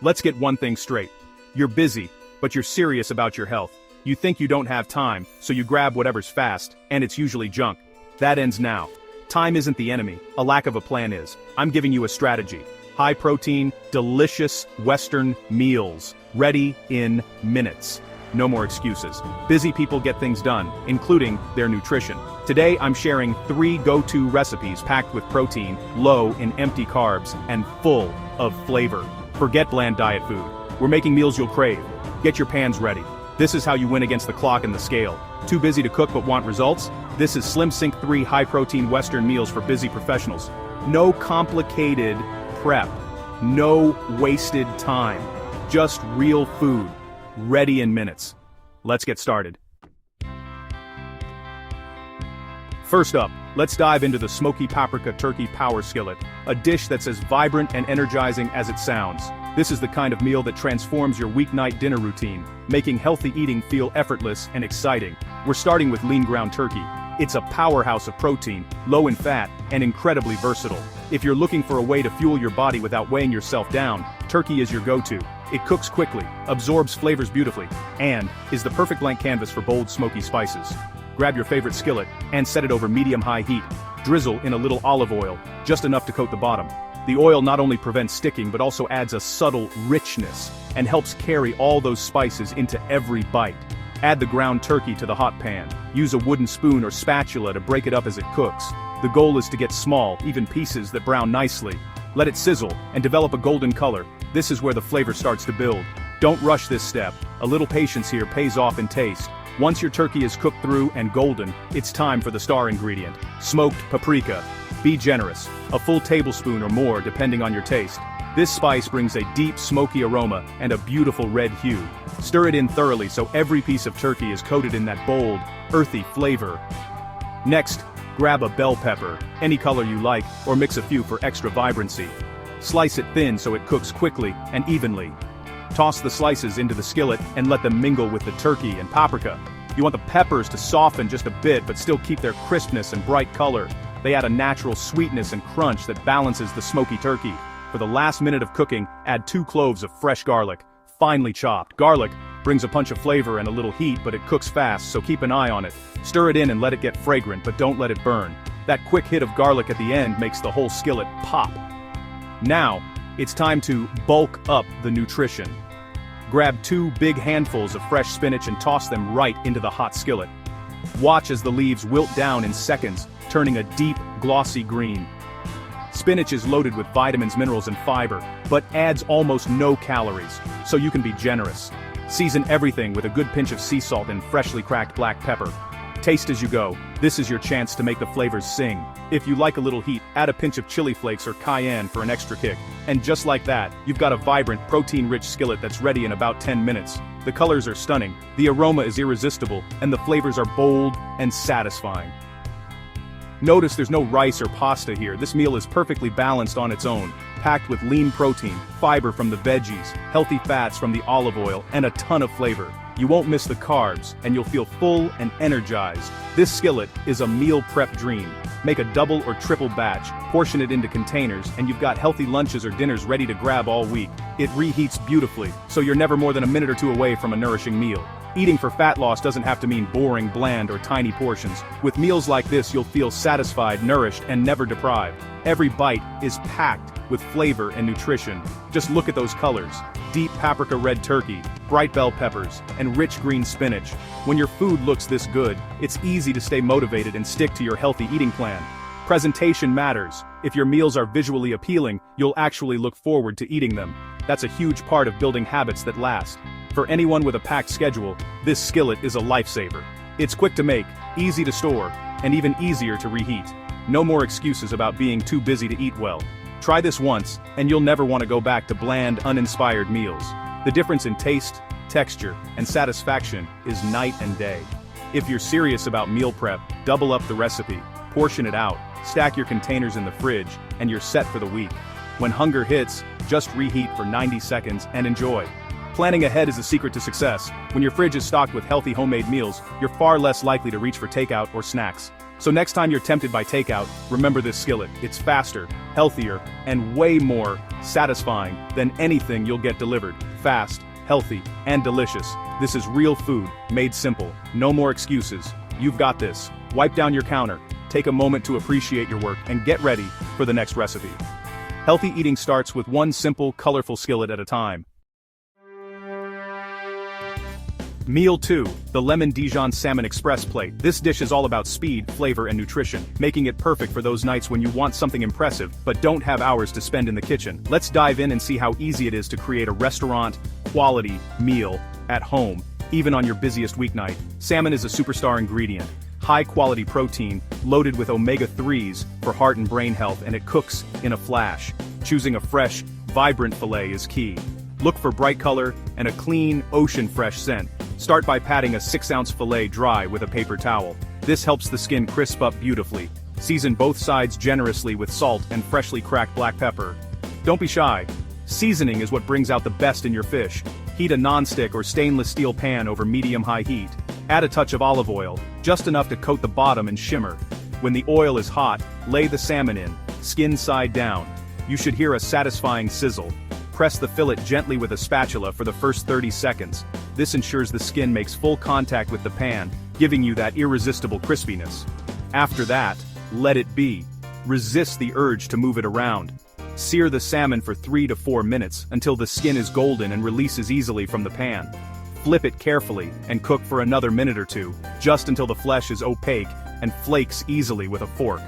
Let's get one thing straight. You're busy, but you're serious about your health. You think you don't have time, so you grab whatever's fast, and it's usually junk. That ends now. Time isn't the enemy, a lack of a plan is. I'm giving you a strategy. High protein, delicious Western meals, ready in minutes. No more excuses. Busy people get things done, including their nutrition. Today I'm sharing 3 go-to recipes packed with protein, low in empty carbs, and full of flavor. Forget bland diet food. We're making meals you'll crave. Get your pans ready. This is how you win against the clock and the scale. Too busy to cook but want results? This is SlimSync 3 high-protein Western meals for busy professionals. No complicated prep. No wasted time. Just real food. Ready in minutes. Let's get started. First up, let's dive into the smoky paprika turkey power skillet, a dish that's as vibrant and energizing as it sounds. This is the kind of meal that transforms your weeknight dinner routine, making healthy eating feel effortless and exciting. We're starting with lean ground turkey. It's a powerhouse of protein, low in fat, and incredibly versatile. If you're looking for a way to fuel your body without weighing yourself down, turkey is your go-to. It cooks quickly, absorbs flavors beautifully, and is the perfect blank canvas for bold, smoky spices. Grab your favorite skillet and set it over medium-high heat. Drizzle in a little olive oil, just enough to coat the bottom. The oil not only prevents sticking but also adds a subtle richness and helps carry all those spices into every bite. Add the ground turkey to the hot pan. Use a wooden spoon or spatula to break it up as it cooks. The goal is to get small, even pieces that brown nicely. Let it sizzle and develop a golden color. This is where the flavor starts to build. Don't rush this step. A little patience here pays off in taste. Once your turkey is cooked through and golden, it's time for the star ingredient, smoked paprika. Be generous, a full tablespoon or more depending on your taste. This spice brings a deep smoky aroma and a beautiful red hue. Stir it in thoroughly so every piece of turkey is coated in that bold, earthy flavor. Next, grab a bell pepper, any color you like, or mix a few for extra vibrancy. Slice it thin so it cooks quickly and evenly. Toss the slices into the skillet and let them mingle with the turkey and paprika. You want the peppers to soften just a bit but still keep their crispness and bright color. They add a natural sweetness and crunch that balances the smoky turkey. For the last minute of cooking, add 2 cloves of fresh garlic, finely chopped. Garlic brings a punch of flavor and a little heat, but it cooks fast, so keep an eye on it. Stir it in and let it get fragrant, but don't let it burn. That quick hit of garlic at the end makes the whole skillet pop. Now, it's time to bulk up the nutrition. Grab 2 big handfuls of fresh spinach and toss them right into the hot skillet. Watch as the leaves wilt down in seconds, turning a deep, glossy green. Spinach is loaded with vitamins, minerals, and fiber, but adds almost no calories, so you can be generous. Season everything with a good pinch of sea salt and freshly cracked black pepper. Taste as you go. This is your chance to make the flavors sing. If you like a little heat, add a pinch of chili flakes or cayenne for an extra kick. And just like that, you've got a vibrant, protein-rich skillet that's ready in about 10 minutes. The colors are stunning, the aroma is irresistible, and the flavors are bold and satisfying. Notice there's no rice or pasta here. This meal is perfectly balanced on its own, packed with lean protein, fiber from the veggies, healthy fats from the olive oil, and a ton of flavor. You won't miss the carbs, and you'll feel full and energized. This skillet is a meal prep dream. Make a double or triple batch, portion it into containers, and you've got healthy lunches or dinners ready to grab all week. It reheats beautifully, so you're never more than a minute or 2 away from a nourishing meal. Eating for fat loss doesn't have to mean boring, bland, or tiny portions. With meals like this, you'll feel satisfied, nourished, and never deprived. Every bite is packed with flavor and nutrition. Just look at those colors. Deep paprika red turkey, bright bell peppers, and rich green spinach. When your food looks this good, it's easy to stay motivated and stick to your healthy eating plan. Presentation matters. If your meals are visually appealing, you'll actually look forward to eating them. That's a huge part of building habits that last. For anyone with a packed schedule, this skillet is a lifesaver. It's quick to make, easy to store, and even easier to reheat. No more excuses about being too busy to eat well. Try this once, and you'll never want to go back to bland, uninspired meals. The difference in taste, texture, and satisfaction is night and day. If you're serious about meal prep, double up the recipe, portion it out, stack your containers in the fridge, and you're set for the week. When hunger hits, just reheat for 90 seconds and enjoy. Planning ahead is the secret to success. When your fridge is stocked with healthy homemade meals, you're far less likely to reach for takeout or snacks. So next time you're tempted by takeout, remember this skillet. It's faster, healthier, and way more satisfying than anything you'll get delivered. Fast, healthy, and delicious. This is real food, made simple. No more excuses. You've got this. Wipe down your counter, take a moment to appreciate your work, and get ready for the next recipe. Healthy eating starts with one simple, colorful skillet at a time. Meal 2, the Lemon Dijon Salmon Express Plate. This dish is all about speed, flavor, and nutrition, making it perfect for those nights when you want something impressive, but don't have hours to spend in the kitchen. Let's dive in and see how easy it is to create a restaurant-quality meal at home, even on your busiest weeknight. Salmon is a superstar ingredient. High-quality protein, loaded with omega-3s for heart and brain health, and it cooks in a flash. Choosing a fresh, vibrant fillet is key. Look for bright color and a clean, ocean-fresh scent. Start by patting a 6-ounce fillet dry with a paper towel. This helps the skin crisp up beautifully. Season both sides generously with salt and freshly cracked black pepper. Don't be shy. Seasoning is what brings out the best in your fish. Heat a non-stick or stainless steel pan over medium-high heat. Add a touch of olive oil, just enough to coat the bottom and shimmer. When the oil is hot, lay the salmon in, skin side down. You should hear a satisfying sizzle. Press the fillet gently with a spatula for the first 30 seconds. This ensures the skin makes full contact with the pan, giving you that irresistible crispiness. After that, let it be. Resist the urge to move it around. Sear the salmon for 3 to 4 minutes until the skin is golden and releases easily from the pan. Flip it carefully and cook for another minute or two, just until the flesh is opaque and flakes easily with a fork.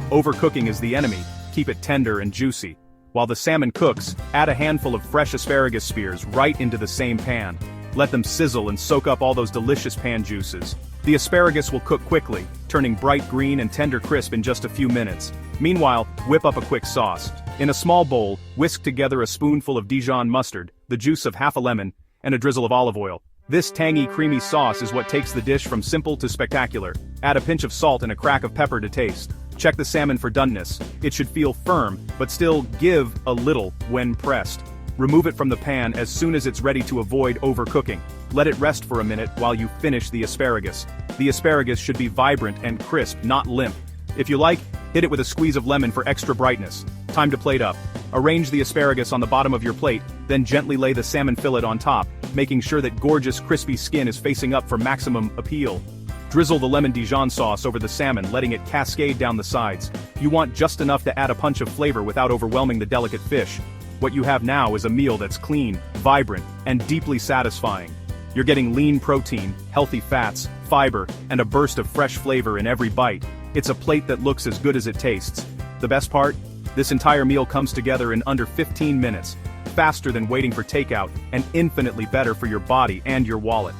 Overcooking is the enemy. Keep it tender and juicy. While the salmon cooks, add a handful of fresh asparagus spears right into the same pan. Let them sizzle and soak up all those delicious pan juices. The asparagus will cook quickly, turning bright green and tender crisp in just a few minutes. Meanwhile, whip up a quick sauce. In a small bowl, whisk together a spoonful of Dijon mustard, the juice of half a lemon, and a drizzle of olive oil. This tangy, creamy sauce is what takes the dish from simple to spectacular. Add a pinch of salt and a crack of pepper to taste. Check the salmon for doneness. It should feel firm, but still give a little when pressed. Remove it from the pan as soon as it's ready to avoid overcooking. Let it rest for a minute while you finish the asparagus. The asparagus should be vibrant and crisp, not limp. If you like, hit it with a squeeze of lemon for extra brightness. Time to plate up. Arrange the asparagus on the bottom of your plate, then gently lay the salmon fillet on top, making sure that gorgeous crispy skin is facing up for maximum appeal. Drizzle the lemon Dijon sauce over the salmon, letting it cascade down the sides. You want just enough to add a punch of flavor without overwhelming the delicate fish. What you have now is a meal that's clean, vibrant, and deeply satisfying. You're getting lean protein, healthy fats, fiber, and a burst of fresh flavor in every bite. It's a plate that looks as good as it tastes. The best part? This entire meal comes together in under 15 minutes, faster than waiting for takeout, and infinitely better for your body and your wallet.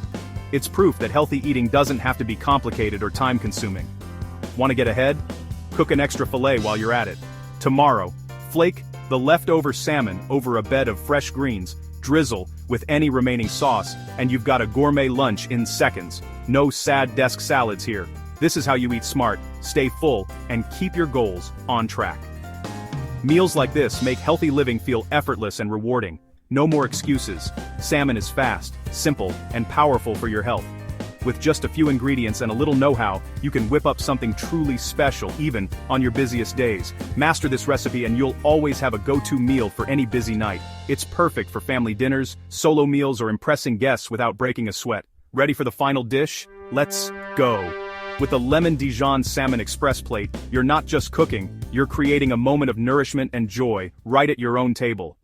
It's proof that healthy eating doesn't have to be complicated or time-consuming. Want to get ahead? Cook an extra fillet while you're at it. Tomorrow, flake the leftover salmon over a bed of fresh greens, drizzle with any remaining sauce, and you've got a gourmet lunch in seconds. No sad desk salads here. This is how you eat smart, stay full, and keep your goals on track. Meals like this make healthy living feel effortless and rewarding. No more excuses. Salmon is fast, simple, and powerful for your health. With just a few ingredients and a little know-how, you can whip up something truly special even on your busiest days. Master this recipe and you'll always have a go-to meal for any busy night. It's perfect for family dinners, solo meals, or impressing guests without breaking a sweat. Ready for the final dish? Let's go. With the Lemon Dijon Salmon Express Plate, you're not just cooking, you're creating a moment of nourishment and joy right at your own table.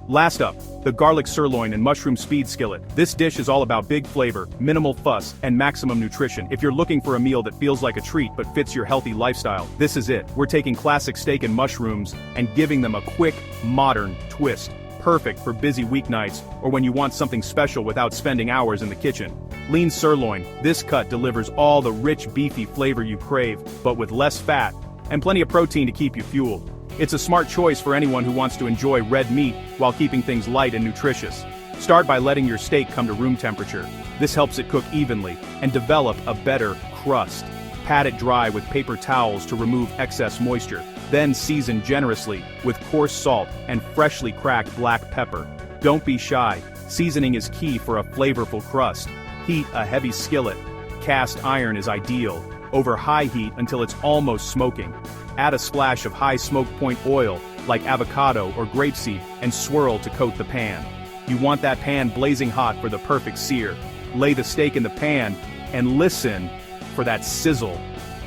Last up, the garlic sirloin and mushroom speed skillet. This dish is all about big flavor, minimal fuss, and maximum nutrition. If you're looking for a meal that feels like a treat but fits your healthy lifestyle, this is it. We're taking classic steak and mushrooms and giving them a quick, modern twist. Perfect for busy weeknights or when you want something special without spending hours in the kitchen. Lean sirloin, this cut delivers all the rich beefy flavor you crave, but with less fat, and plenty of protein to keep you fueled. It's a smart choice for anyone who wants to enjoy red meat while keeping things light and nutritious. Start by letting your steak come to room temperature. This helps it cook evenly and develop a better crust. Pat it dry with paper towels to remove excess moisture. Then season generously with coarse salt and freshly cracked black pepper. Don't be shy. Seasoning is key for a flavorful crust. Heat a heavy skillet. cast iron is ideal, over high heat until it's almost smoking. Add a splash of high smoke point oil, like avocado or grapeseed, and swirl to coat the pan. You want that pan blazing hot for the perfect sear. Lay the steak in the pan, and listen for that sizzle.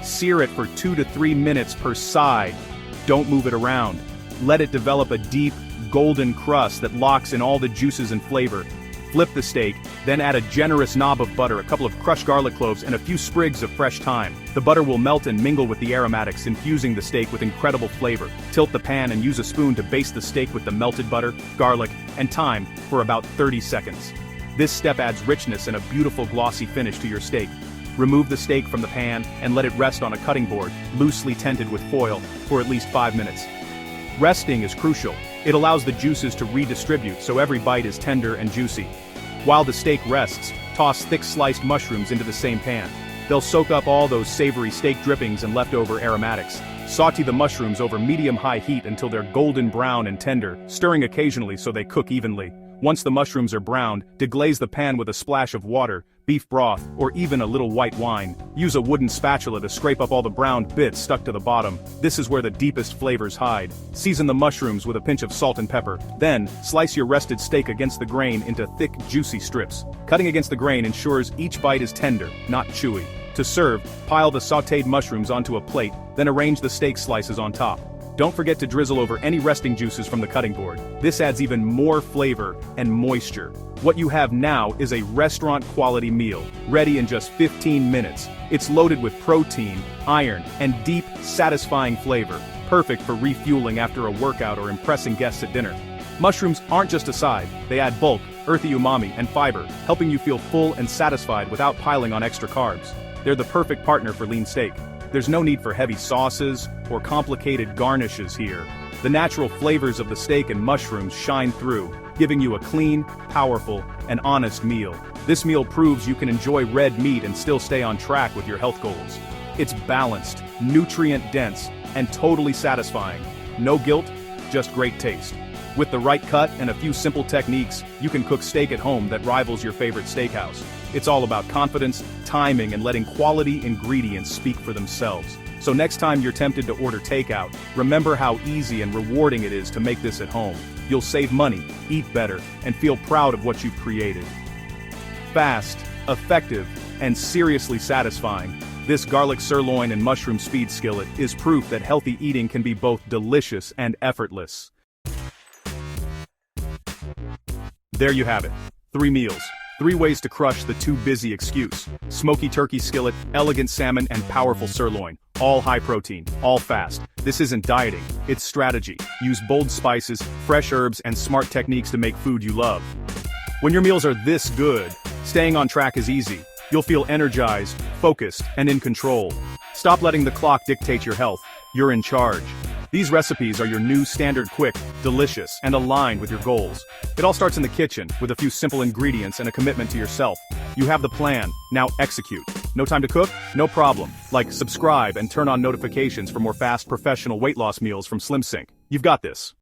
Sear it for 2 to 3 minutes per side. Don't move it around. Let it develop a deep, golden crust that locks in all the juices and flavor. Flip the steak, then add a generous knob of butter, a couple of crushed garlic cloves, and a few sprigs of fresh thyme. The butter will melt and mingle with the aromatics, infusing the steak with incredible flavor. Tilt the pan and use a spoon to baste the steak with the melted butter, garlic, and thyme for about 30 seconds. This step adds richness and a beautiful glossy finish to your steak. Remove the steak from the pan and let it rest on a cutting board, loosely tented with foil, for at least 5 minutes. Resting is crucial. It allows the juices to redistribute so every bite is tender and juicy. While the steak rests, toss thick sliced mushrooms into the same pan. They'll soak up all those savory steak drippings and leftover aromatics. Saute the mushrooms over medium-high heat until they're golden brown and tender, stirring occasionally so they cook evenly. Once the mushrooms are browned, deglaze the pan with a splash of water, beef broth, or even a little white wine. Use a wooden spatula to scrape up all the browned bits stuck to the bottom. This is where the deepest flavors hide. Season the mushrooms with a pinch of salt and pepper. Then, slice your rested steak against the grain into thick, juicy strips. Cutting against the grain ensures each bite is tender, not chewy. To serve, pile the sautéed mushrooms onto a plate, then arrange the steak slices on top. Don't forget to drizzle over any resting juices from the cutting board. This adds even more flavor and moisture. What you have now is a restaurant-quality meal, ready in just 15 minutes. It's loaded with protein, iron, and deep, satisfying flavor, perfect for refueling after a workout or impressing guests at dinner. Mushrooms aren't just a side, they add bulk, earthy umami, and fiber, helping you feel full and satisfied without piling on extra carbs. They're the perfect partner for lean steak. There's no need for heavy sauces or complicated garnishes here. The natural flavors of the steak and mushrooms shine through, giving you a clean, powerful, and honest meal. This meal proves you can enjoy red meat and still stay on track with your health goals. It's balanced, nutrient-dense, and totally satisfying. No guilt, just great taste. With the right cut and a few simple techniques, you can cook steak at home that rivals your favorite steakhouse. It's all about confidence, timing, and letting quality ingredients speak for themselves. So next time you're tempted to order takeout, remember how easy and rewarding it is to make this at home. You'll save money, eat better, and feel proud of what you've created. Fast, effective, and seriously satisfying, this garlic sirloin and mushroom speed skillet is proof that healthy eating can be both delicious and effortless. There you have it. 3 meals. 3 ways to crush the too busy excuse. Smoky turkey skillet, elegant salmon, and powerful sirloin. All high protein, all fast. This isn't dieting, it's strategy. Use bold spices, fresh herbs, and smart techniques to make food you love. When your meals are this good, staying on track is easy. You'll feel energized, focused, and in control. Stop letting the clock dictate your health. You're in charge. These recipes are your new standard quick, delicious, and aligned with your goals. It all starts in the kitchen, with a few simple ingredients and a commitment to yourself. You have the plan, now execute. No time to cook? No problem. Like, subscribe and turn on notifications for more fast, professional weight loss meals from SlimSync. You've got this.